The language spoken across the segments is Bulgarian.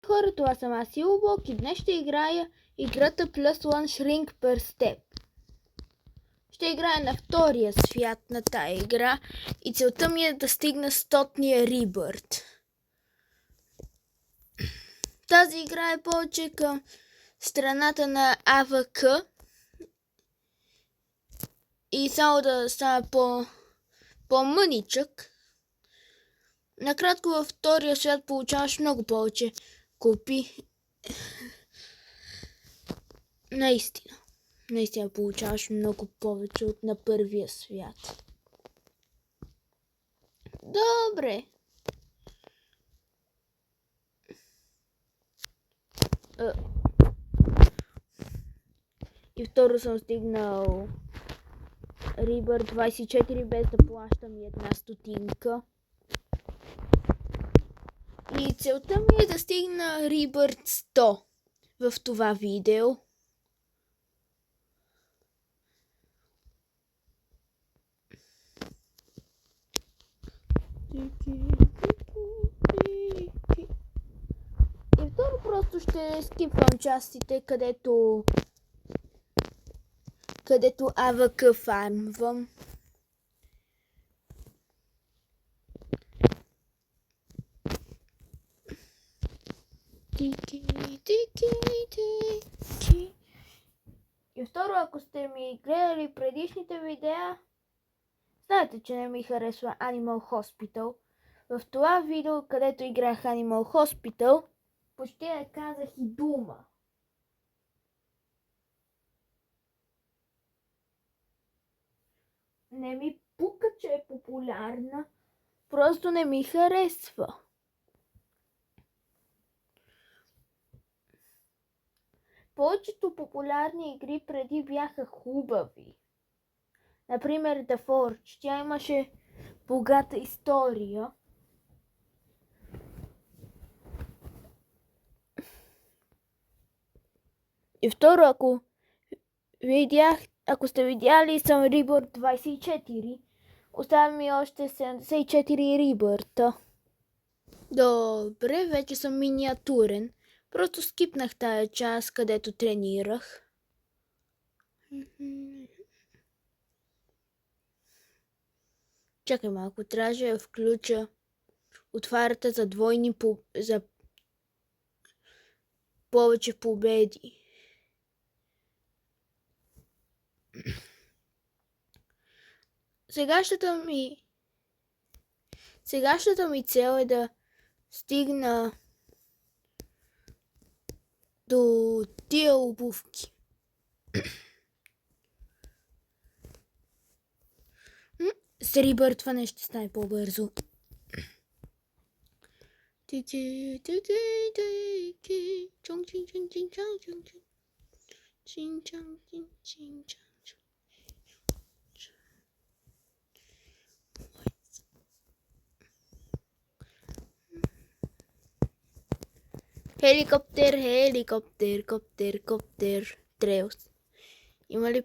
Хора, това съм аз Силблок и днес ще играя играта Plus One Shrink Per Step. Ще играя на втория свят на тая игра и целта ми е да стигна 100-ния Rebirth. Тази игра е повече към страната на АВК и само да става по-мъничък. Накратко във втория свят получаваш много повече копи. Наистина получаваш много повече от на първия свят. Добре. И второ съм стигнал Rebirth 24 без да плащам и една стотинка. И целта ми е да стигна Rebirth 100 в това видео. И второ просто ще скипвам частите, където АВК фармвам. И второ, ако сте ми гледали предишните видеа, знаете, че не ми харесва Animal Hospital. В това видео, където играх Animal Hospital, почти я казах и дума. Не ми пука, че е популярна, просто не ми харесва. Повечето популярни игри преди бяха хубави. Например, The Forge. Тя имаше богата история. И второ, ако сте видяли, съм Rebirth 24. Остава ми още 74 Rebirth. Добре, вече съм миниатурен. Просто скипнах тая част, където тренирах. Чакай малко, трябваше да включа отварята за за повече победи. Сегашната ми цел е да стигна до тия обувки. С рибъртване ще стане по-бързо. Helikоптер, Трейлс. Има ли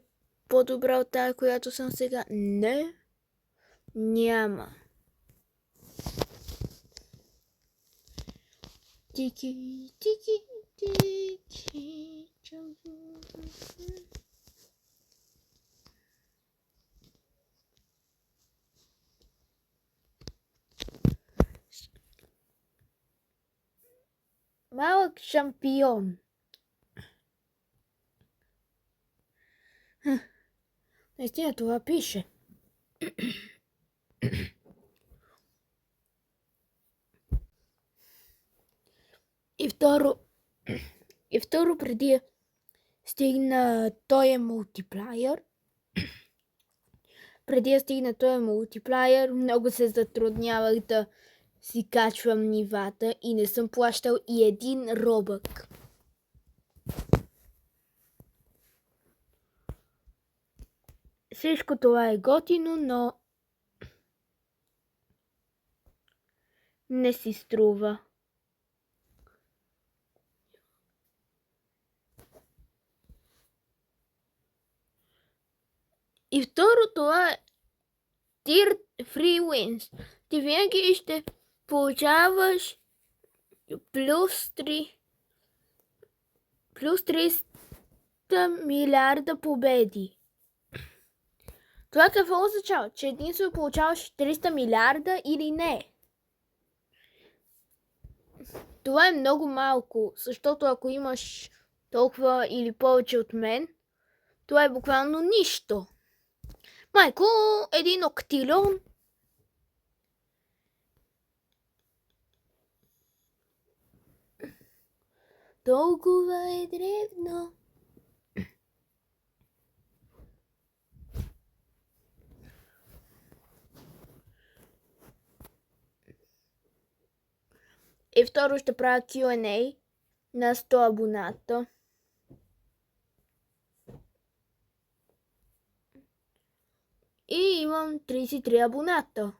по-добра от тая, която съм сега? Не. Няма. Тики. Малък шампион. Наистина това пише. И второ преди стигна този мултиплеер. Много се затруднявах да си качвам нивата и не съм плащал и един робък. Всичко това е готино, но не си струва. И второ, това е Tier Free Wins. Ти винаги ще получаваш плюс 300 милиарда победи. Това какво означава? Че единствено получаваш 300 милиарда или не? Това е много малко, защото ако имаш толкова или повече от мен, това е буквално нищо. Майко, един октилион. Толкова е древно. И второ ще правя Q&A на 100 абоната. И имам 33 абоната.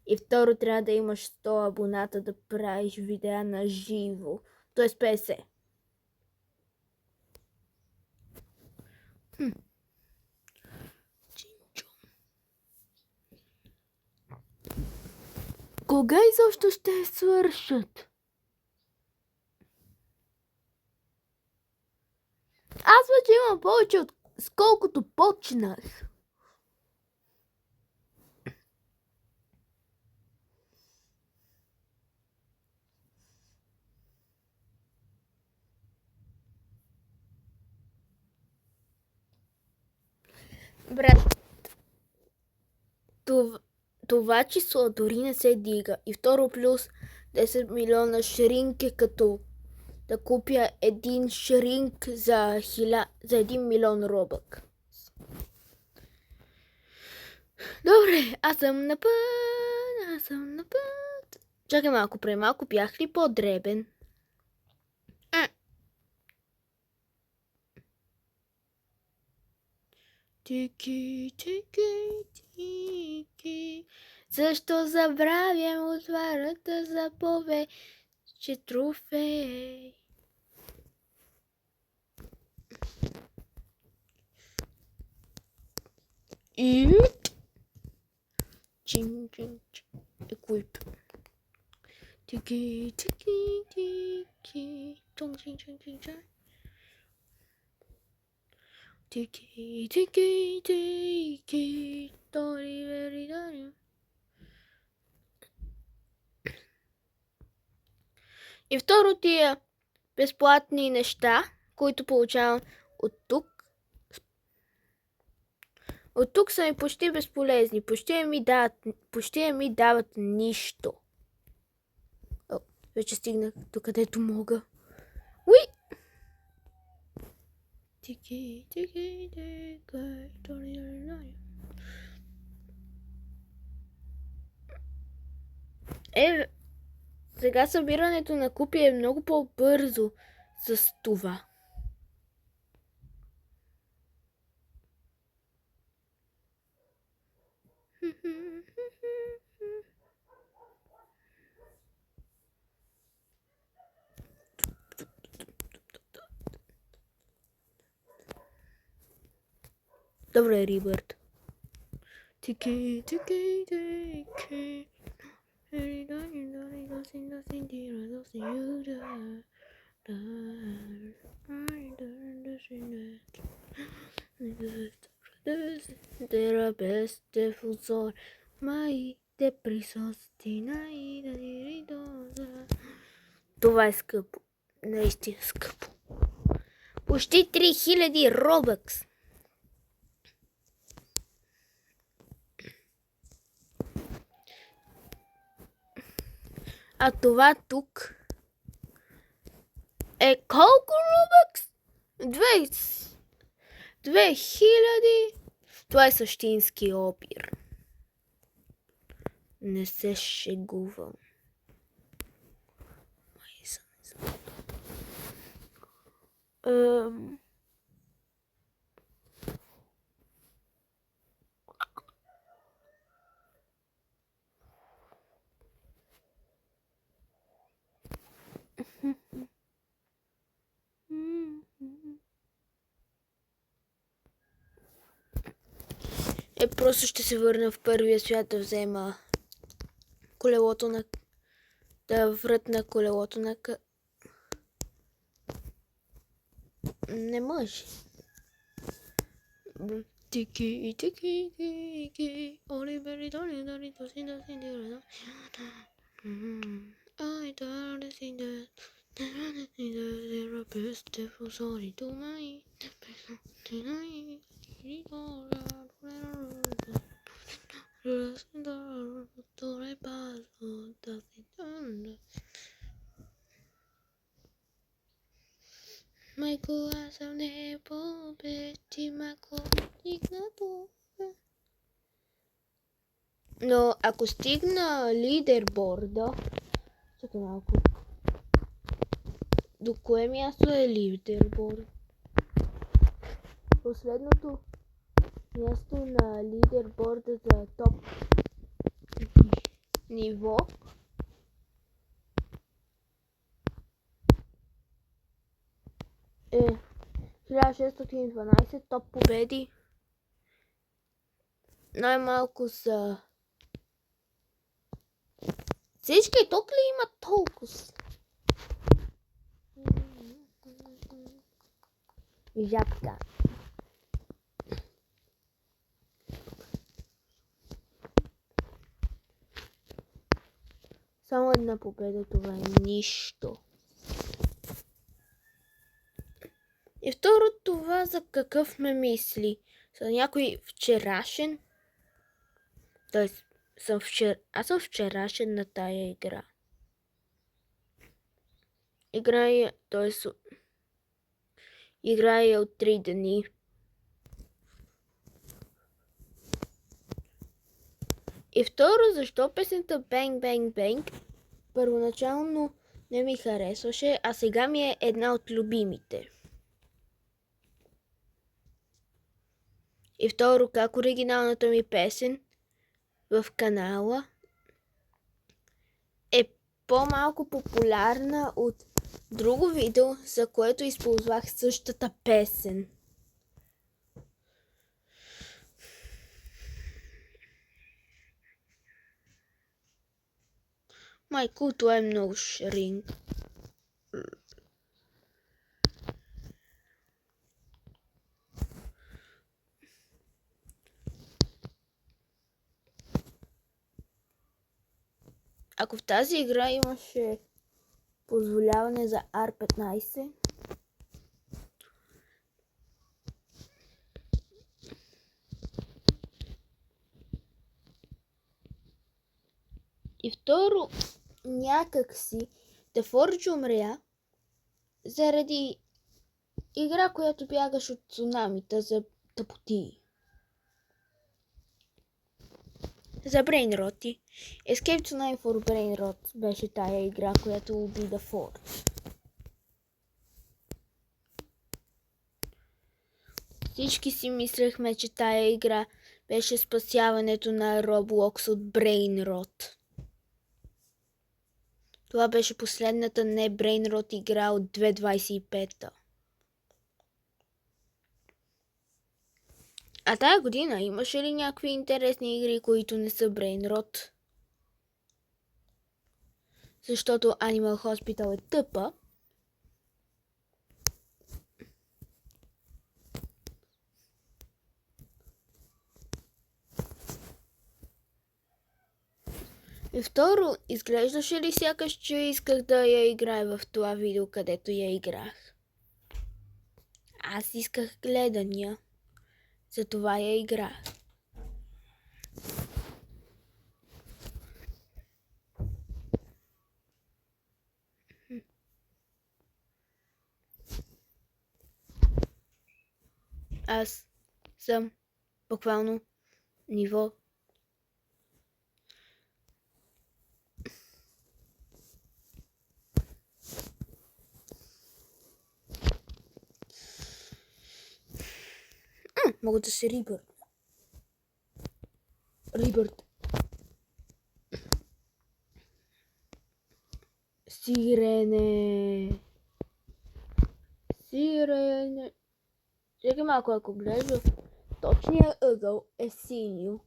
И второ трябва да имаш 100 абоната да правиш видеа на живо. Т.е. 50. Кога изобщо ще свършат? Аз вече имам повече от сколкото почнах. Брат, това число дори не се дига. И второ плюс 10 милиона шринк е като да купя един шринк за 1 милион робък. Добре, аз съм на път. Чакай малко, преди малко бях ли по-дребен? Тики. Защо забравям отварата заповед, че трофей? И чин. Equip. Tiki. Tong чин. Tiki. Дори вери. И второ тия безплатни неща, които получавам от тук. От тук са ми почти безполезни. Почти ми дават нищо. Вече стигнах до където мога. Уи! Тики. Сега събирането на купи е много по-бързо с това. Добре, Рибърт. Тики. Дера без дефузор, моите присъсти Това е скъпо. Наистина скъпо. Почти 3000 робъкс. А това тук е колко робъкс? 2000. Това е същински опир. Не се шегувам. Просто ще се върна в първия свят да взема колелото на да врътна колелото на Не може. Тики, тики, тики, Оливери, доли, доли, доси, доси, доли, I don't see the therapist for sorry to my tonight. Майко, аз съм не победи, майко, стигна до... Но ако стигна лидерборда... Чакай малко. До кое място е лидерборд? Последното място на лидерборда за топ ниво е 1612 топ победи. Най-малко са... Всички тук ли имат толкова? И жабка. Само една победа, това е нищо. И второ, това за какъв ме мисли? За някой вчерашен? Тоест, аз съм вчерашен на тая игра. Играя от 3 дни. И второ, защо песента Bang Bang Bang първоначално не ми харесваше, а сега ми е една от любимите. И второ, как оригиналната ми песен в канала е по-малко популярна от друго видео, за което използвах същата песен. Майко, това е много шринг. Ако в тази игра имаше позволяване за R15, и второ, някак си The Forge умря заради игра, която бягаш от цунамита за тъпоти. За Brainrot. Escape Tonight for Brainrot беше тая игра, която уби The Forge. Всички си мислехме, че тая игра беше спасяването на Roblox от Brainrot. Това беше последната не Brainrot игра от 2025-та. А тая година имаше ли някакви интересни игри, които не са Brainrot? Защото Animal Hospital е тъпа. И второ, изглеждаше ли сякаш, че исках да я играя в това видео, където я играх? Аз исках гледания. Затова я играх. Аз съм буквално ниво. Мога да се рибърт. Сирене. Чакай малко, ако гледаш, точният ъгъл е синьо.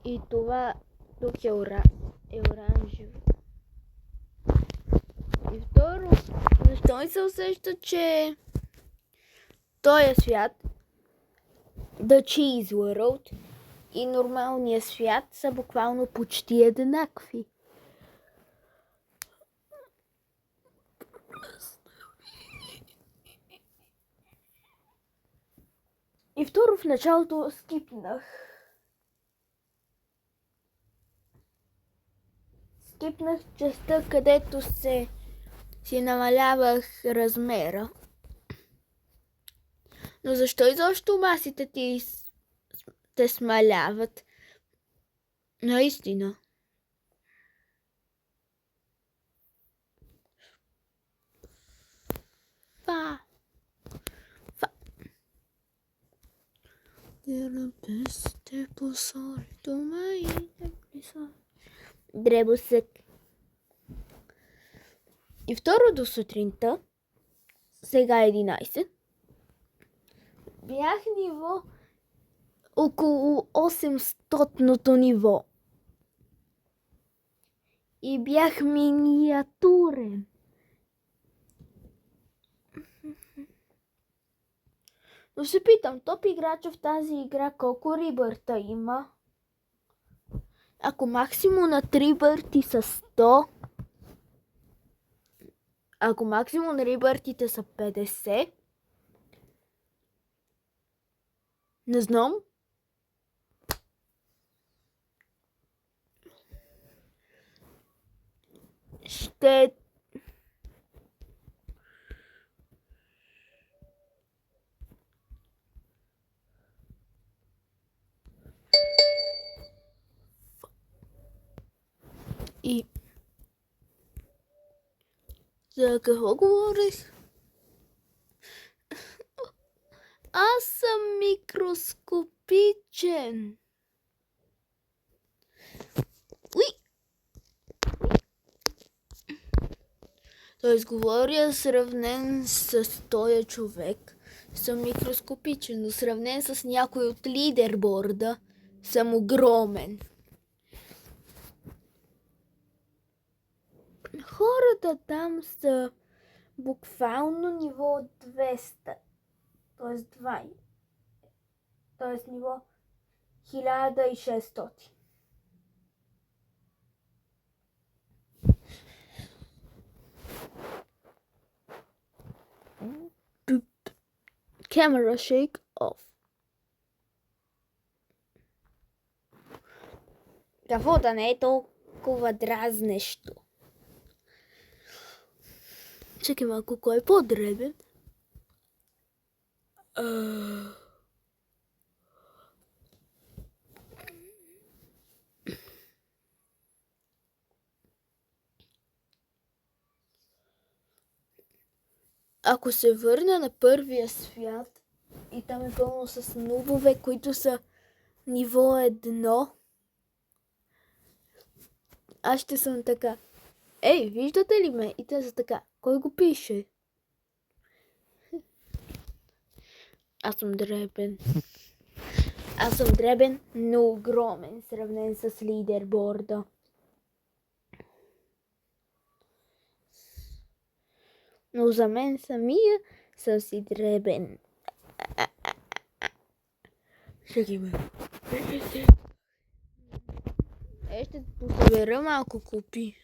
И това тук е оранжево. той се усеща, че този свят, The Cheese World и нормалният свят са буквално почти еднакви. И второ, в началото скипнах. Скипнах частта, където си намалявах размера. Но защо изобщо масите ти те смаляват? Наистина. Дребосък. И второ до сутринта, сега 11, бях ниво около 800-то ниво. И бях миниатурен. Но се питам, топ играча в тази игра колко рибърта има? Ако максимум на рибърти са 100, ако максимум на рибъртите са 50, не знам. Ще... И... За какво говорих? Аз съм микроскопичен. Уи! Тоест говоря сравнен с този човек. Съм микроскопичен, но сравнен с някой от лидерборда съм огромен. Хората там са буквално ниво 200. Тоест 2. Тоест ниво 1600. Camera shake off. Какво да не е толкова дразнещо? Чакай малко, кой е по-дребен? Ако се върна на първия свят и там е пълно с нубове, които са ниво 1, аз ще съм така. Ей, виждате ли ме? И те са така. Кой го пише? Аз съм дребен. Аз съм дребен, но огромен, сравнен с лидерборда. Но за мен самия съм си дребен. Чакай ме. Ще посъбера малко купи.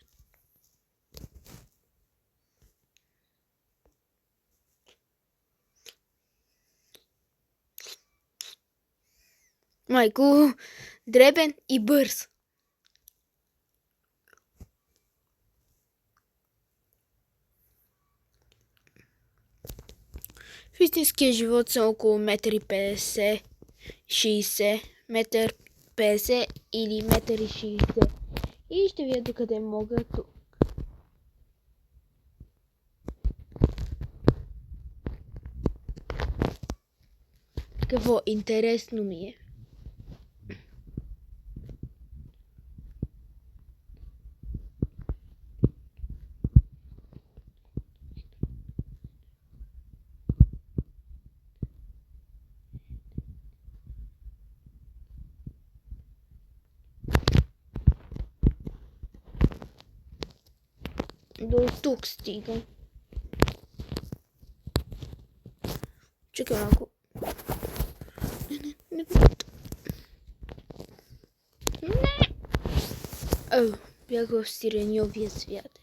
Майко, дребен и бърз. В истинския живот съм около 1,50 м, 60 1,50 м или 1,60 м. И ще видя докъде мога тук. Какво интересно ми е. До тук стига. Чакай малко. Не. Бях в сиреньовия свят.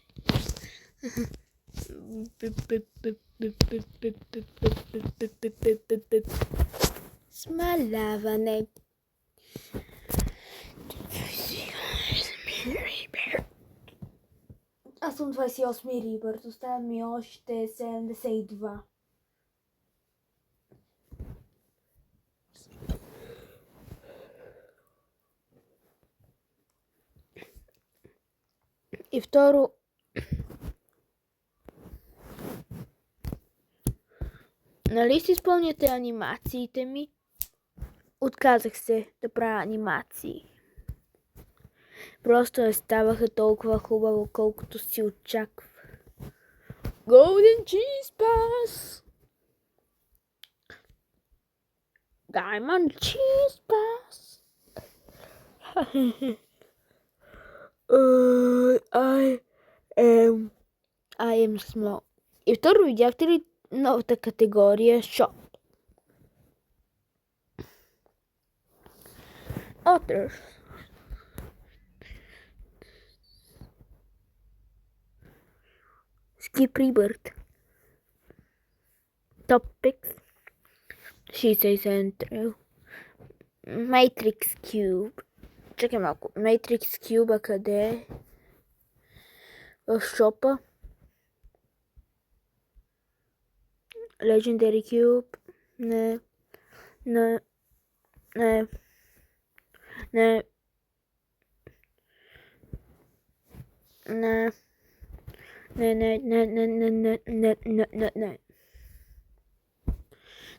Смаляване. Аз съм 28 Рибърт, остава ми още 72. И второ, нали си спомняте анимациите ми? Отказах се да правя анимации. Просто не ставаха толкова хубаво, колкото си очаквах. Golden Cheese Pass! Diamond Cheese Pass! I am small. И второ, видяхте ли новата категория Shop? Authors. Skip Rebirth. Topics.67 Trail. Matrix Cube. Чакай малко. Matrix Cube къде е? В шопа. Legendary Cube. Не.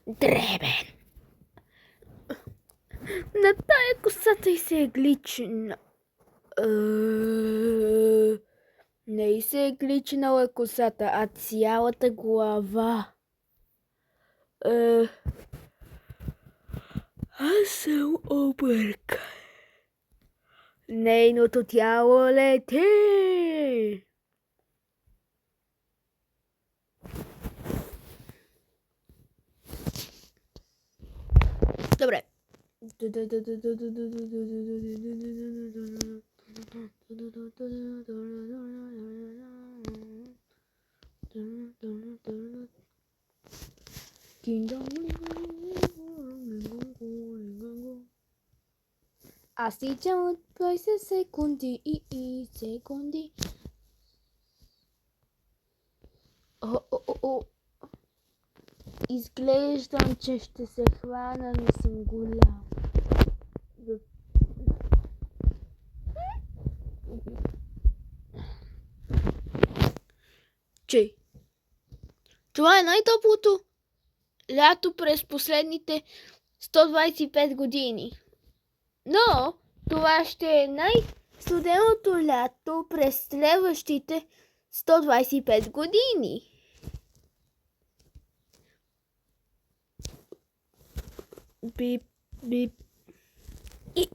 Дребен. На тая косата и се е глична. Не и се е гличнала косата, а цялата глава. Аз съм объркан. Нейното тяло лети. Добре. Аз стичам от 20 секунди и секунди. Изглеждам, че ще се хвана, но съм голям. Че? Това е най-топлото лято през последните 125 години. Но това ще е най-студеното лято през следващите 125 години. Бип, бип. И...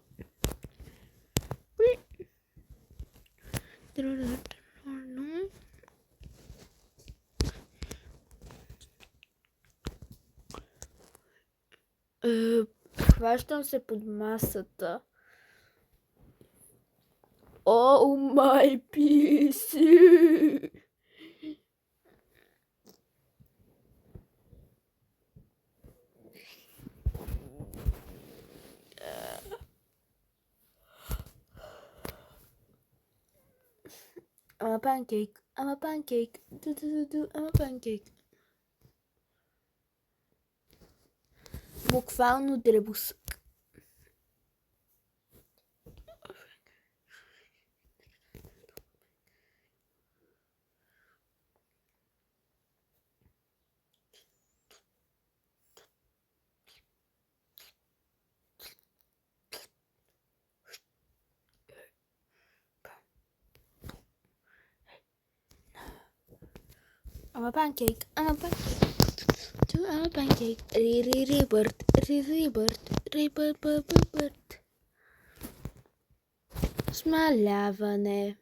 Хващам се под масата. О, май писи! I'm a pancake. I'm a pancake. I'm a pancake. Буквално дребосък. I'm a pancake. I'm a pancake. I'm a pancake. Rebirth. Rebirth. Смаляване.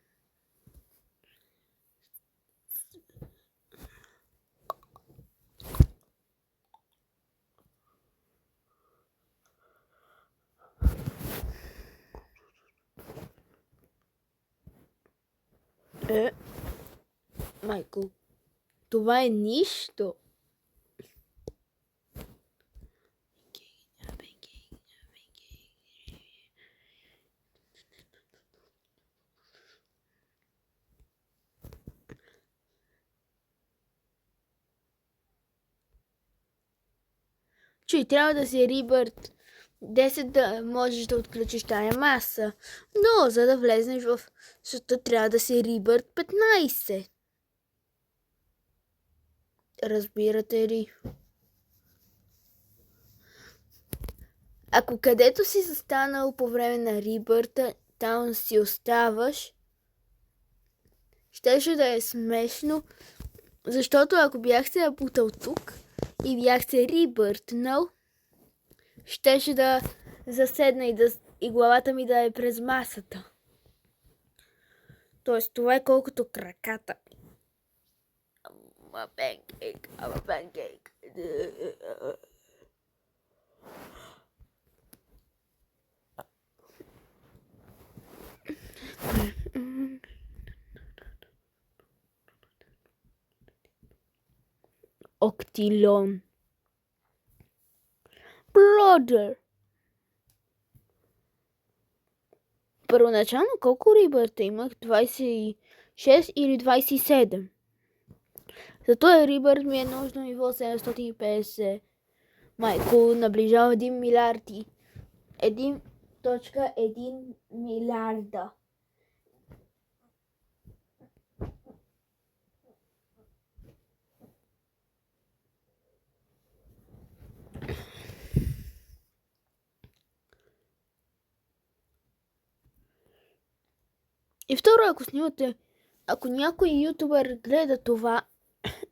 Майко, това е нищо. Че трябва да си рибърт 10 да можеш да отключиш тая маса. Но за да влезнеш в света трябва да си рибърт 15. Разбирате ли? Ако където си застанал по време на рибърта, там си оставаш, щеше да е смешно, защото ако бях се напутал тук и бях се рибъртнал, щеше да заседна и главата ми да е през масата. Тоест, това е колкото краката. I'm a pancake. Октилон. Brother. Първоначално колко рибърта имах? 26 или 27? За този рибърт ми е нужно ниво 750. Майко, наближава 1 милиард и 1.1 милиарда. И второ, ако някой ютубър гледа това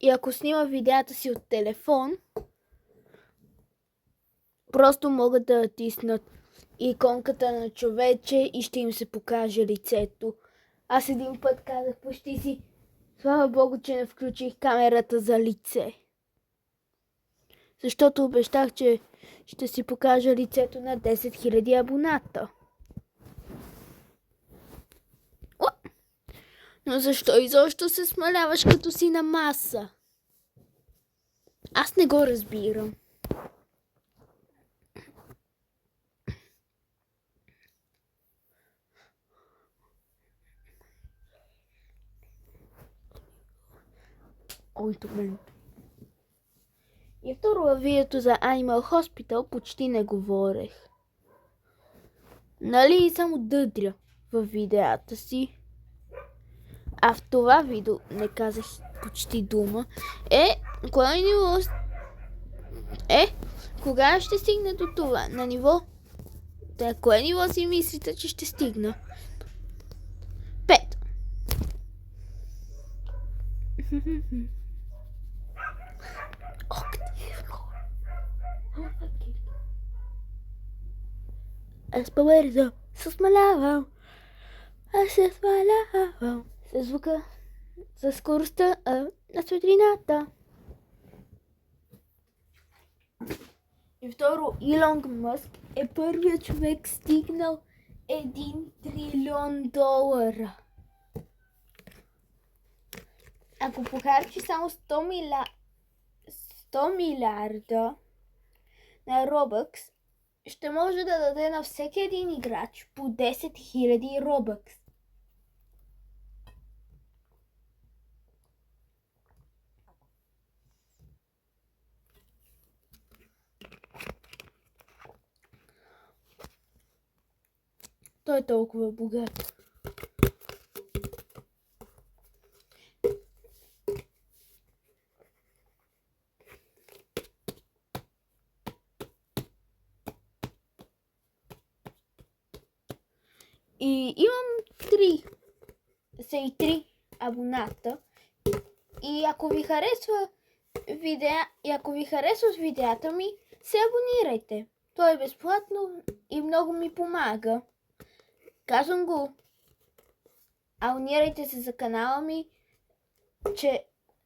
и ако снима видеята си от телефон, просто могат да натиснат иконката на човече и ще им се покаже лицето. Аз един път казах почти си, слава Богу, че не включих камерата за лице. Защото обещах, че ще си покажа лицето на 10 000 абоната. Но защо изобщо се смаляваш като си на маса? Аз не го разбирам. И второ, във видеото за Animal Hospital почти не говорех. Нали само дъдря във видеята си. А в това видео не казах почти дума. Кое ниво? Кога ще стигне до това? На ниво? Кое ниво си мислите, че ще стигна? 5. Аз по-бързо се смалявам. Аз се смалявам. Със звука, със скоростта на светлината. И второ, Илон Мъск е първият човек стигнал 1 трилион долара. Ако похарчи само 100 милиарда на Robux, ще може да даде на всеки един играч по 10 000 Robux. Той е толкова богат. И имам 3 абоната. И ако ви харесват видеята ми, се абонирайте. То е безплатно и много ми помага. Казвам го. Абонирайте се за канала ми,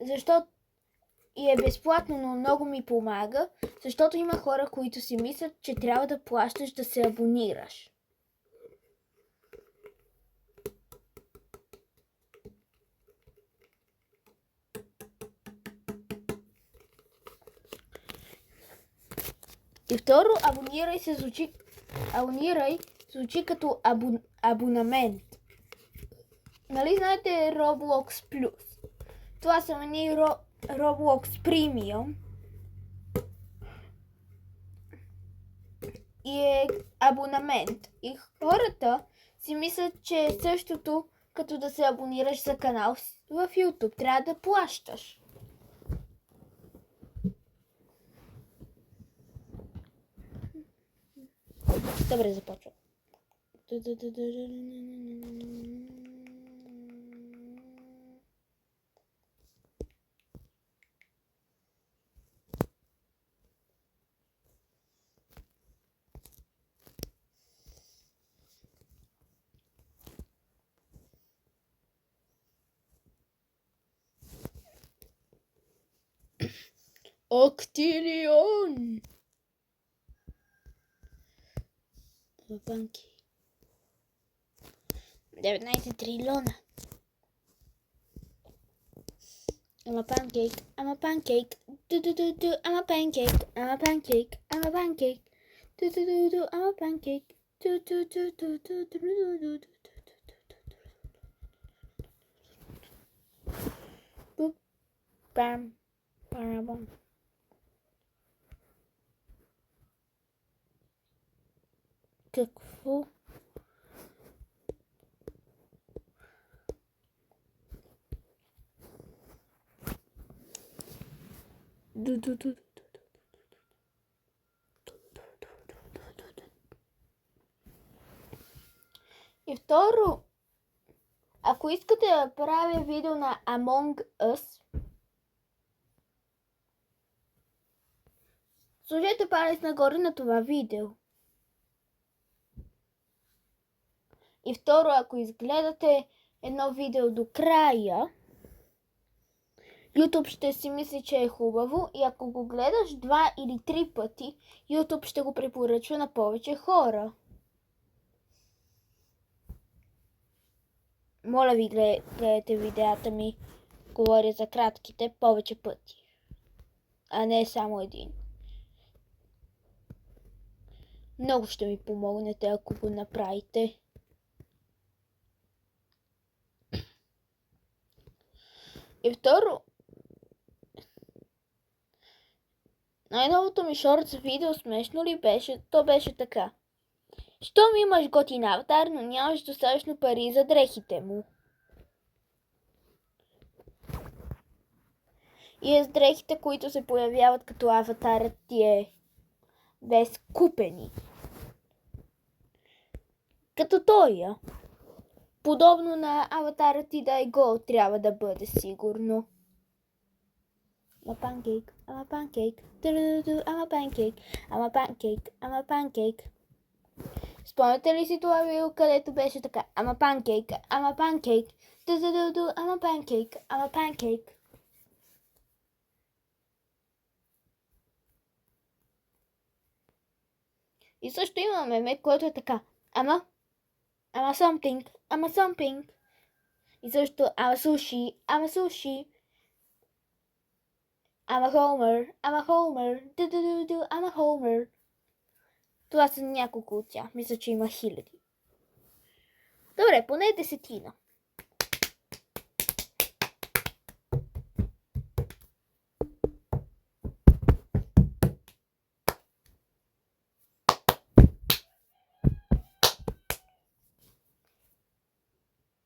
защото и е безплатно, но много ми помага, защото има хора, които си мислят, че трябва да плащаш да се абонираш. И второ, абонирай звучи като абонамент. Нали знаете Roblox Plus? Това са едни Roblox Premium. И е абонамент. И хората си мислят, че е същото като да се абонираш за канал в YouTube. Трябва да плащаш. Добре, започвам. Octillion! Банки. 19 трилиона. I'm a pancake. I'm a pancake. Do do do do. I'm a pancake. I'm a pancake. I'm a pancake. Do do do do. I'm a pancake. Do do do do do do do do. Boop. Bam. Parabam. Какво? И второ, ако искате да правя видео на Among Us, сложете палец нагоре на това видео. И второ, ако изгледате едно видео до края, YouTube ще си мисли, че е хубаво и ако го гледаш 2 или 3 пъти, YouTube ще го препоръчва на повече хора. Моля ви, гледайте видеята ми, говоря за кратките, повече пъти, а не само един. Много ще ми помогнете, ако го направите. И второ, най-новото ми шортс видео смешно ли беше? То беше така. Щом имаш готин аватар, но нямаш достатъчно пари за дрехите му. И е с дрехите, които се появяват като аватарът ти е без купени. Като той. Подобно на аватарът ти да е гол, трябва да бъде сигурно. I'm a pancake, I'm a pancake, I'm a pancake, I'm a pancake, I'm a pancake. Спомняте ли си това видео, където беше така? I'm a pancake, I'm a pancake, I'm a pancake, I'm a pancake. И също има меме, което е така. I'm a something, I'm a something. И също I'm a sushi, I'm a sushi. I'm a Homer, I'm a Homer, I'm a Homer. Това са няколко от тях. Мисля, че има хиляди. Добре, поне 10.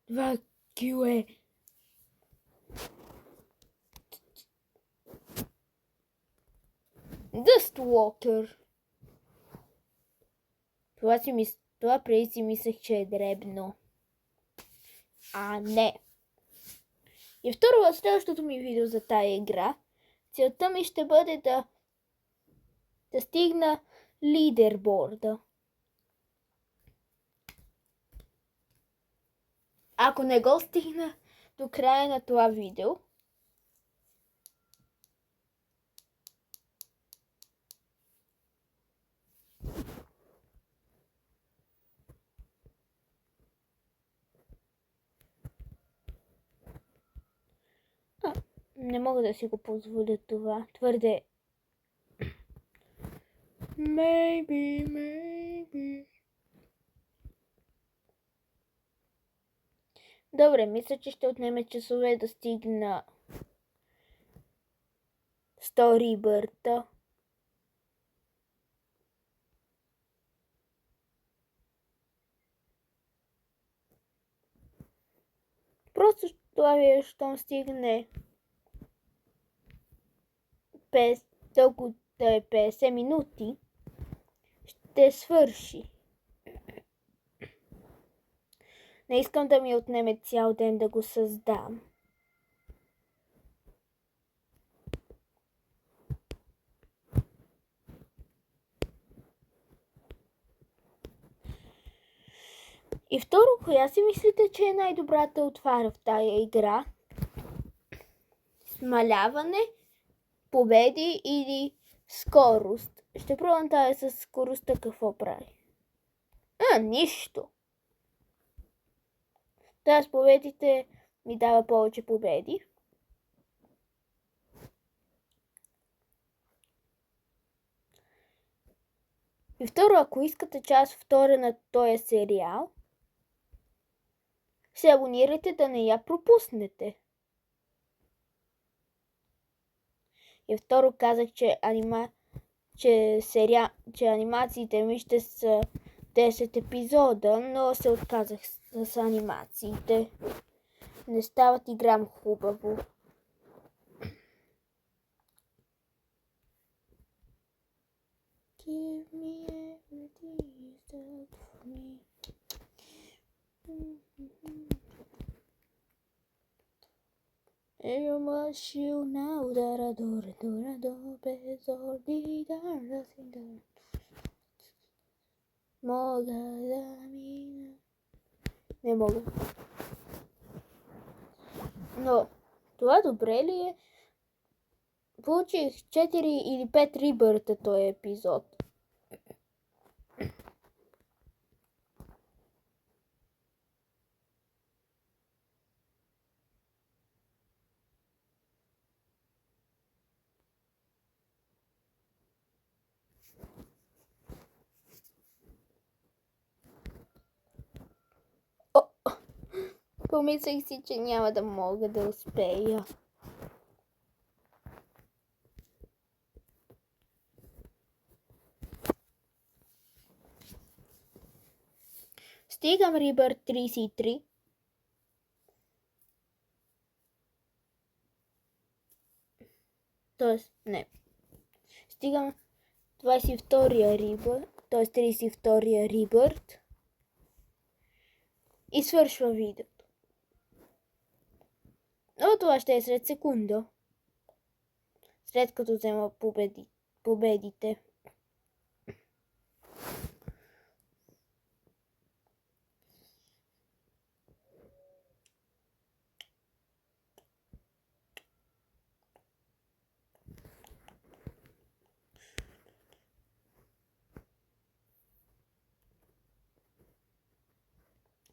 Това кил е. Dustwalker. Това преди си мислех, че е дребно. А не. И второ, следващото ми видео за тая игра, целта ми ще бъде да стигна лидерборда. Ако не го стигна до края на това видео, не мога да си го позволя това. Твърде Maybe. Добре, мисля, че ще отнеме часове да стигна Сторибърта. Просто това ви щом стигне толкова да е 50 минути, ще свърши. Не искам да ми отнеме цял ден да го създам. И второ, коя си мислите, че е най-добрата отвара в тая игра? Смаляване, победи или скорост? Ще пробвам тая с скоростта какво прави. Нищо. Тая с победите ми дава повече победи. И второ, ако искате част втора на този сериал, се абонирайте да не я пропуснете. И второ, казах, че анимациите ми ще са 10 епизода, но се отказах с анимациите. Не стават и грам хубаво. Give me everything you said for me. Io lascio un'audara d'ora bez olvidar sin dar. Мога да мина. Не мога. Но това добре ли е? Получих 4 или 5 рибърта този епизод. Помислих си, че няма да мога да успея. Стигам Рибър 33. Тоест, не. Стигам 22-я Рибър, т.е. 32-я Рибърт. И свършва видеото. Но това ще е след секунда. След като взема победите.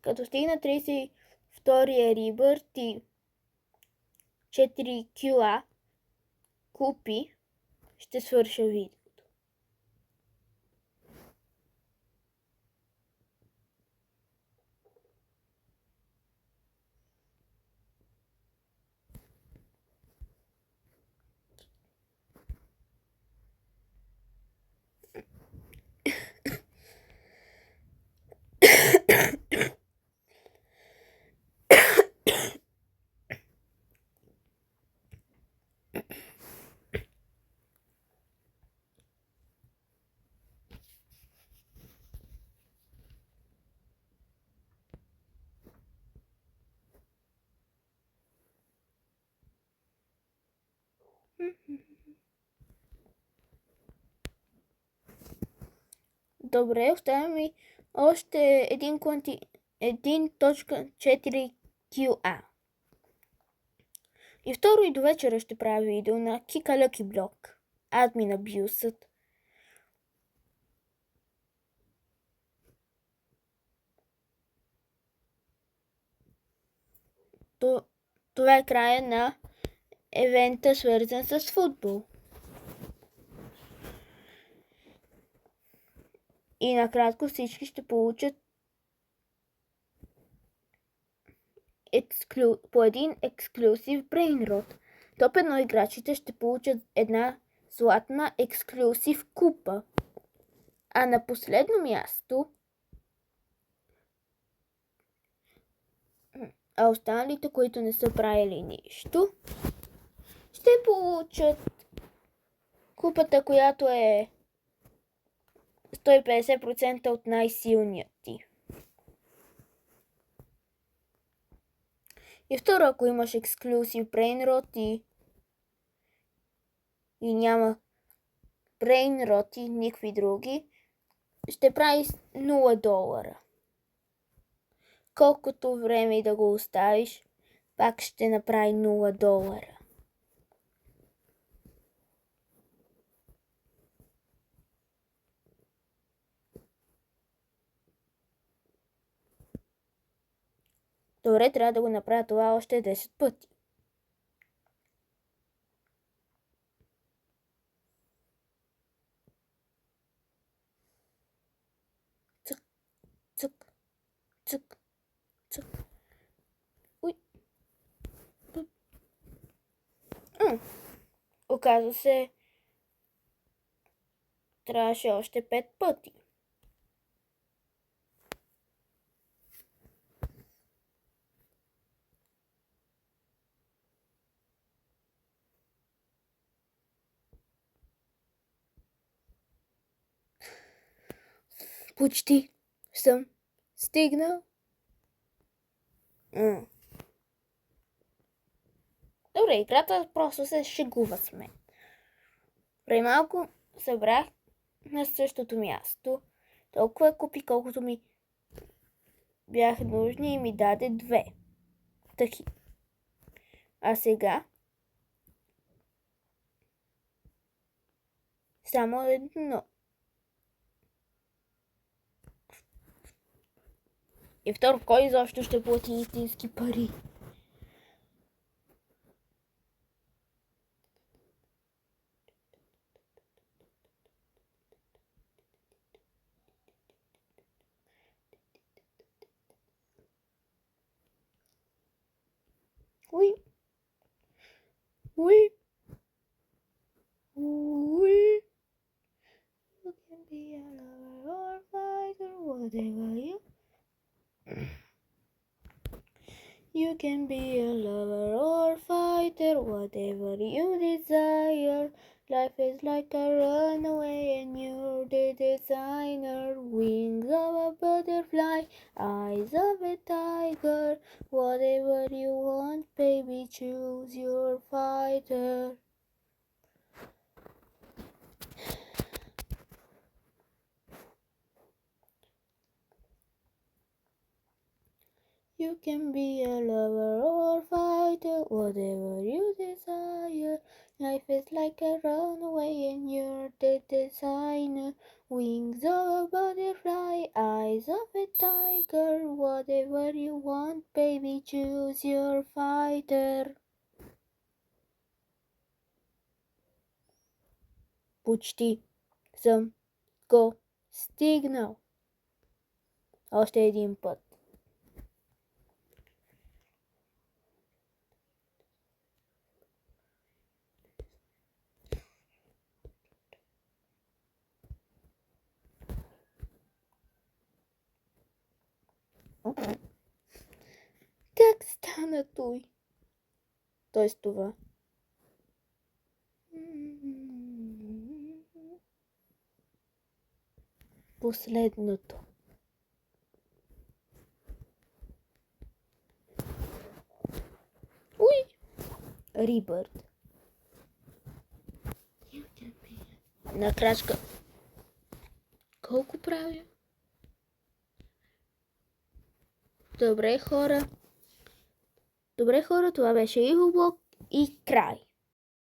Като стигна 32-я Рибърт и 4 кила купи, ще свърша видеото. Добре, оставя ми още 1.4 QA. И второ и до вечера ще правя видео на Kika Lucky Block. Admin абюсът. Това е края на евента, свързан с футбол. И накратко всички ще получат по един ексклюзив брейнрот. Топ 1 играчите ще получат една златна ексклюзив купа. А на последно място останалите, които не са правили нищо, ще получат купата, която е 150% от най-силният ти. И второ, ако имаш ексклюзив брейнрот и няма брейнроти, никакви други, ще прави $0. Колкото време да го оставиш, пак ще направи $0. Добре, трябва да го направя това още 10 пъти. Цък, цък, цък, цък. Уй. Оказва се, трябваше още 5 пъти. Почти съм стигнал. Добре, играта просто се шегува с мен. Преди малко събрах на същото място толкова купи, колкото ми бяха нужни и ми даде 2. Таки. А сега само 1. И второ, кой изобщо ще плати истински пари? Уй. Уй. Уй. You can be a lover or fighter, whatever you. You can be a lover or fighter, whatever you desire. Life is like a runaway and you're the designer. Wings of a butterfly, eyes of a tiger. Whatever you want, baby, choose your fighter. You can be a lover or fighter, whatever you desire. Life is like a runaway and you're the designer. Wings of a butterfly, eyes of a tiger. Whatever you want, baby, choose your fighter. Почти съм го стигнал. Още един път. Как стана той? Тоест това. Последното. Уй! Рибърд. На крачка. Колко правя? Добре, хора. Това беше Игоблок и край.